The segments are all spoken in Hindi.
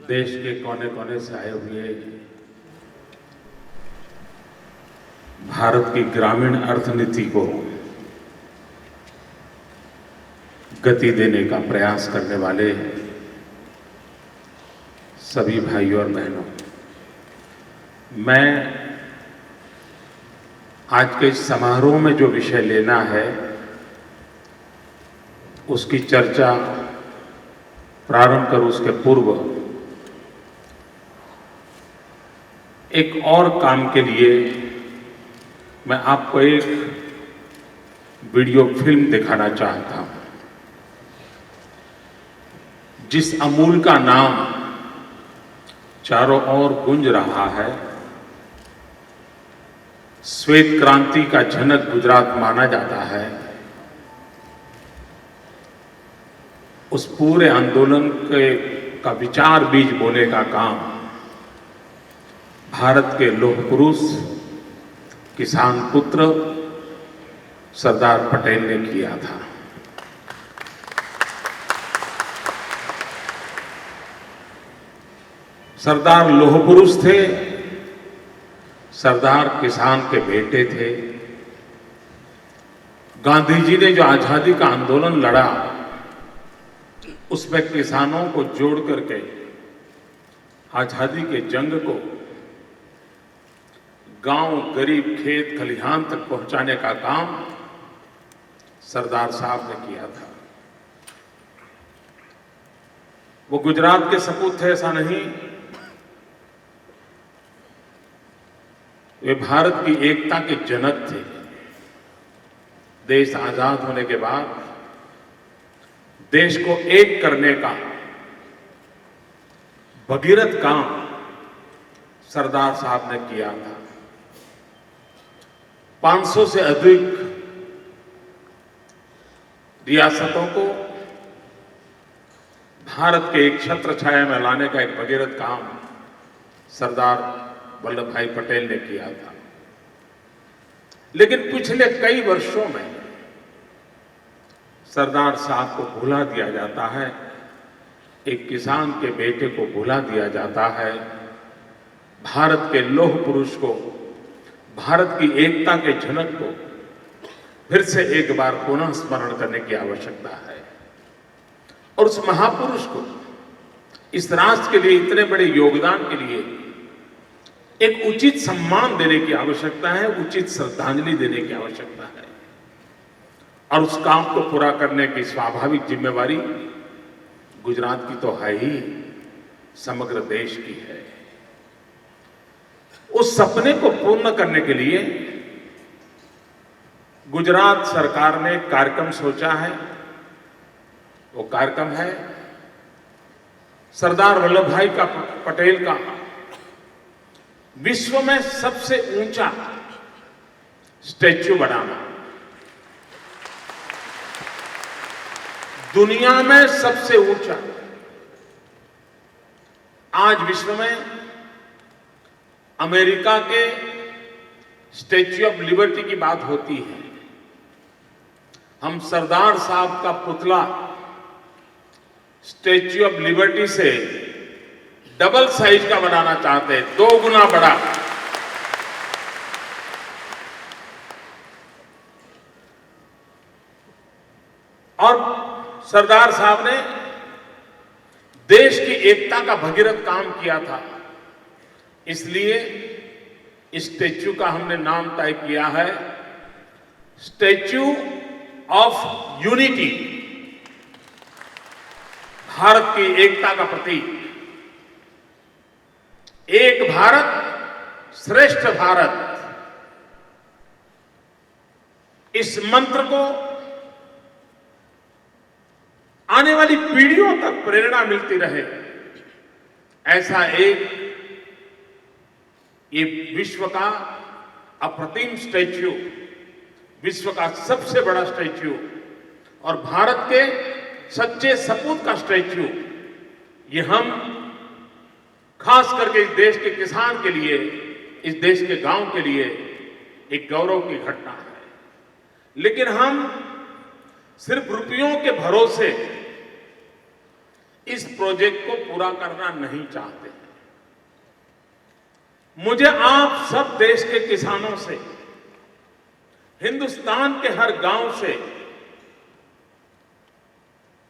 देश के कोने कोने से आए हुए भारत की ग्रामीण अर्थनीति को गति देने का प्रयास करने वाले सभी भाइयों और बहनों, मैं आज के इस समारोह में जो विषय लेना है उसकी चर्चा प्रारंभ करूं उसके पूर्व एक और काम के लिए मैं आपको एक वीडियो फिल्म दिखाना चाहता हूं, जिस अमूल का नाम चारों ओर गूंज रहा है, श्वेत क्रांति का जनक गुजरात माना जाता है। उस पूरे आंदोलन का विचार बीज बोने का काम भारत के लौह पुरुष किसान पुत्र सरदार पटेल ने किया था। सरदार लौह पुरुष थे, सरदार किसान के बेटे थे। गांधी जी ने जो आजादी का आंदोलन लड़ा उसमें किसानों को जोड़ करके आजादी के जंग को गांव, गरीब, खेत खलिहान तक पहुंचाने का काम सरदार साहब ने किया था। वो गुजरात के सपूत थे ऐसा नहीं, वे भारत की एकता के जनक थे। देश आजाद होने के बाद देश को एक करने का भगीरथ काम सरदार साहब ने किया था। 500 से अधिक रियासतों को भारत के एक छत्र छाया में लाने का एक भगीरथ काम सरदार वल्लभ भाई पटेल ने किया था। लेकिन पिछले कई वर्षों में सरदार साहब को भुला दिया जाता है, एक किसान के बेटे को भुला दिया जाता है। भारत के लौह पुरुष को, भारत की एकता के जनक को फिर से एक बार पुनः स्मरण करने की आवश्यकता है और उस महापुरुष को, इस राष्ट्र के लिए इतने बड़े योगदान के लिए एक उचित सम्मान देने की आवश्यकता है, उचित श्रद्धांजलि देने की आवश्यकता है। और उस काम को पूरा करने की स्वाभाविक जिम्मेवारी गुजरात की तो है ही, समग्र देश की है। उस सपने को पूर्ण करने के लिए गुजरात सरकार ने एक कार्यक्रम सोचा है। वो कार्यक्रम है सरदार वल्लभ भाई का पटेल का विश्व में सबसे ऊंचा स्टैच्यू बनाना, दुनिया में सबसे ऊंचा। आज विश्व में अमेरिका के स्टैच्यू ऑफ लिबर्टी की बात होती है, हम सरदार साहब का पुतला स्टैच्यू ऑफ लिबर्टी से डबल साइज का बनाना चाहते हैं, 2 गुना बड़ा। और सरदार साहब ने देश की एकता का भगीरथ काम किया था, इसलिए इस स्टैच्यू का हमने नाम तय किया है स्टैच्यू ऑफ यूनिटी, भारत की एकता का प्रतीक। एक भारत श्रेष्ठ भारत, इस मंत्र को आने वाली पीढ़ियों तक प्रेरणा मिलती रहे, ऐसा एक ये विश्व का अप्रतिम स्टैच्यू, विश्व का सबसे बड़ा स्टैच्यू और भारत के सच्चे सपूत का स्टैच्यू, ये हम खास करके इस देश के किसान के लिए, इस देश के गांव के लिए एक गौरव की घटना है। लेकिन हम सिर्फ रुपयों के भरोसे इस प्रोजेक्ट को पूरा करना नहीं चाहते। मुझे आप सब देश के किसानों से, हिंदुस्तान के हर गांव से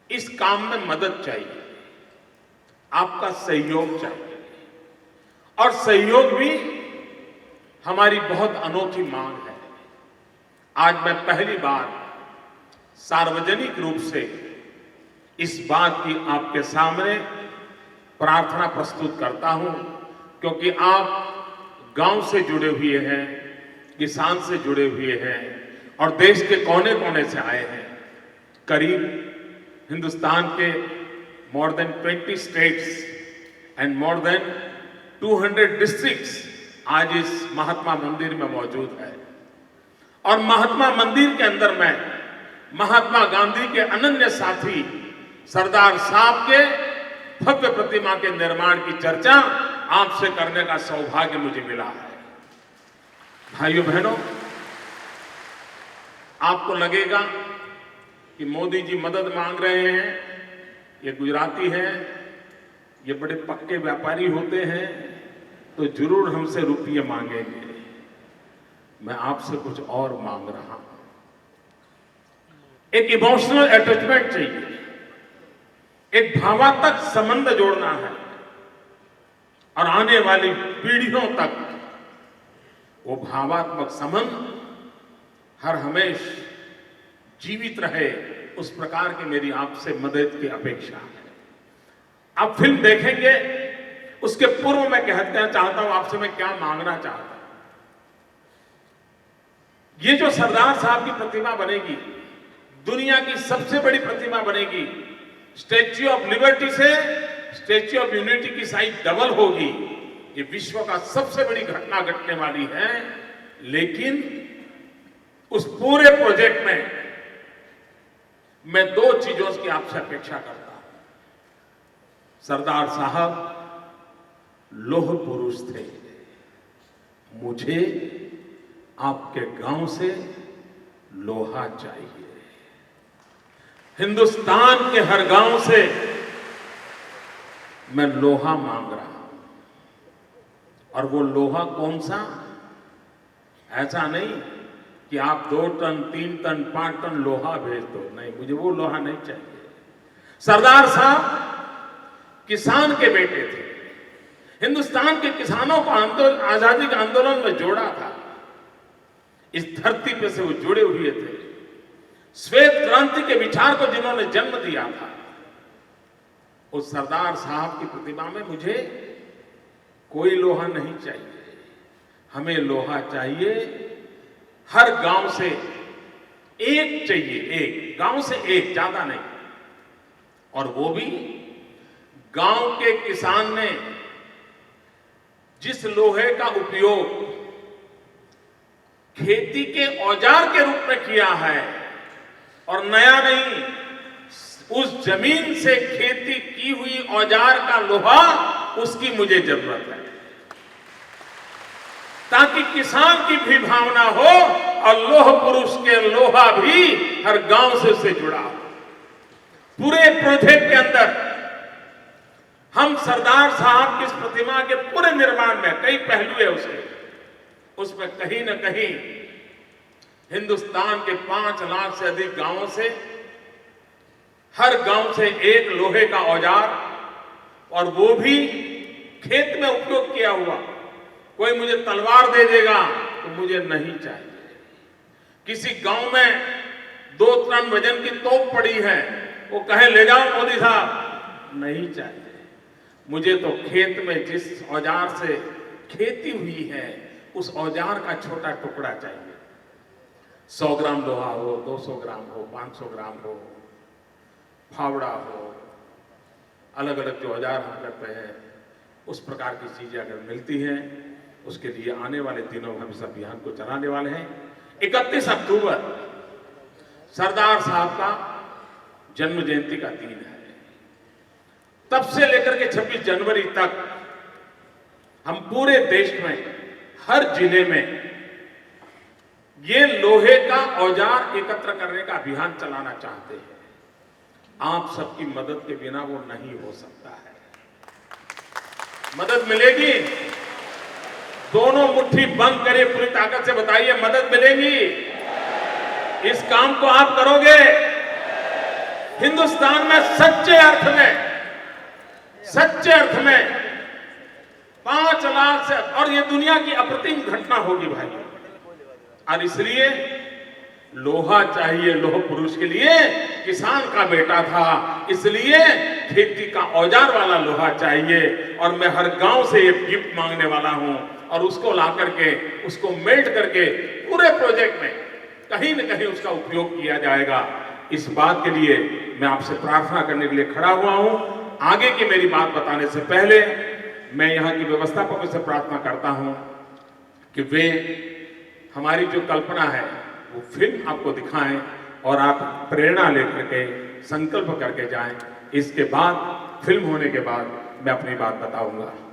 इस काम में मदद चाहिए, आपका सहयोग चाहिए। और सहयोग भी हमारी बहुत अनोखी मांग है। आज मैं पहली बार सार्वजनिक रूप से इस बात की आपके सामने प्रार्थना प्रस्तुत करता हूं, क्योंकि आप गांव से जुड़े हुए हैं, किसान से जुड़े हुए हैं और देश के कोने कोने से आए हैं। करीब हिंदुस्तान के more than 20 states and more than 200 districts आज इस महात्मा मंदिर में मौजूद है। और महात्मा मंदिर के अंदर मैं महात्मा गांधी के अनन्य साथी सरदार साहब के भव्य प्रतिमा के निर्माण की चर्चा आपसे करने का सौभाग्य मुझे मिला है। भाइयों बहनों, आपको लगेगा कि मोदी जी मदद मांग रहे हैं, ये गुजराती हैं, ये बड़े पक्के व्यापारी होते हैं, तो जरूर हमसे रुपये मांगेंगे। मैं आपसे कुछ और मांग रहा हूं। एक इमोशनल अटैचमेंट चाहिए, एक भावात्मक संबंध जोड़ना है और आने वाली पीढ़ियों तक वो भावात्मक संबंध हर हमेश जीवित रहे, उस प्रकार की मेरी आपसे मदद की अपेक्षा है। आप फिल्म देखेंगे, उसके पूर्व मैं कहना चाहता हूं आपसे मैं क्या मांगना चाहता हूं। ये जो सरदार साहब की प्रतिमा बनेगी, दुनिया की सबसे बड़ी प्रतिमा बनेगी। स्टैच्यू ऑफ लिबर्टी से स्टैच्यू ऑफ यूनिटी की साइज डबल होगी। ये विश्व का सबसे बड़ी घटना घटने वाली है। लेकिन उस पूरे प्रोजेक्ट में मैं दो चीजों की आपसे अपेक्षा करता हूं। सरदार साहब लौह पुरुष थे। मुझे आपके गांव से लोहा चाहिए। हिंदुस्तान के हर गांव से मैं लोहा मांग रहा हूं। और वो लोहा कौन सा? ऐसा नहीं कि आप 2 टन 3 टन 5 टन लोहा भेज दो, नहीं, मुझे वो लोहा नहीं चाहिए। सरदार साहब किसान के बेटे थे। हिंदुस्तान के किसानों को आजादी के आंदोलन में जोड़ा था। इस धरती पे से वो जुड़े हुए थे। श्वेत क्रांति के विचार को जिन्होंने जन्म दिया था, उस सरदार साहब की प्रतिमा में मुझे कोई लोहा नहीं चाहिए। हमें लोहा चाहिए, हर गांव से एक चाहिए, एक गांव से एक, ज्यादा नहीं। और वो भी गांव के किसान ने जिस लोहे का उपयोग खेती के औजार के रूप में किया है, और नया नहीं, उस जमीन से खेती की हुई औजार का लोहा, उसकी मुझे जरूरत है, ताकि किसान की भी भावना हो और लोह पुरुष के लोहा भी हर गांव से उससे जुड़ा हो। पूरे प्रोजेक्ट के अंदर हम सरदार साहब की इस प्रतिमा के पूरे निर्माण में कई पहलू है उसमें कहीं न कहीं हिंदुस्तान के 5 लाख से अधिक गांवों से, हर गांव से एक लोहे का औजार, और वो भी खेत में उपयोग किया हुआ। कोई मुझे तलवार दे देगा तो मुझे नहीं चाहिए। किसी गांव में 2 टन वजन की तोप पड़ी है, वो कहे ले जाओ मोदी साहब, नहीं चाहिए। मुझे तो खेत में जिस औजार से खेती हुई है, उस औजार का छोटा टुकड़ा चाहिए। 100 ग्राम लोहा हो, 200 ग्राम हो, 500 ग्राम हो, फावड़ा हो, अलग अलग जो औजार हम करते हैं, उस प्रकार की चीजें अगर मिलती हैं, उसके लिए आने वाले दिनों में हम इस अभियान को चलाने वाले हैं। 31 अक्टूबर सरदार साहब का जन्म जयंती का दिन है। तब से लेकर के 26 जनवरी तक हम पूरे देश में हर जिले में ये लोहे का औजार एकत्र करने का अभियान चलाना चाहते हैं। आप सबकी मदद के बिना वो नहीं हो सकता है। मदद मिलेगी, दोनों मुट्ठी बंद करिए, पूरी ताकत से बताइए मदद मिलेगी। इस काम को आप करोगे। हिंदुस्तान में सच्चे अर्थ में 5 लाख से, और ये दुनिया की अप्रतिम घटना होगी भाई। और इसलिए लोहा चाहिए, लोह पुरुष के लिए किसान का बेटा था, इसलिए खेती का औजार वाला लोहा चाहिए। और मैं हर गांव से ये गिफ्ट मांगने वाला हूं और उसको ला करके, उसको मेल्ट करके पूरे प्रोजेक्ट में कहीं न कहीं उसका उपयोग किया जाएगा। इस बात के लिए मैं आपसे प्रार्थना करने के लिए खड़ा हुआ हूं। आगे की मेरी बात बताने से पहले मैं यहाँ की व्यवस्थापकों से प्रार्थना करता हूं कि वे हमारी जो कल्पना है वो फिल्म आपको दिखाएं और आप प्रेरणा लेकर के संकल्प करके जाएं। इसके बाद, फिल्म होने के बाद मैं अपनी बात बताऊंगा।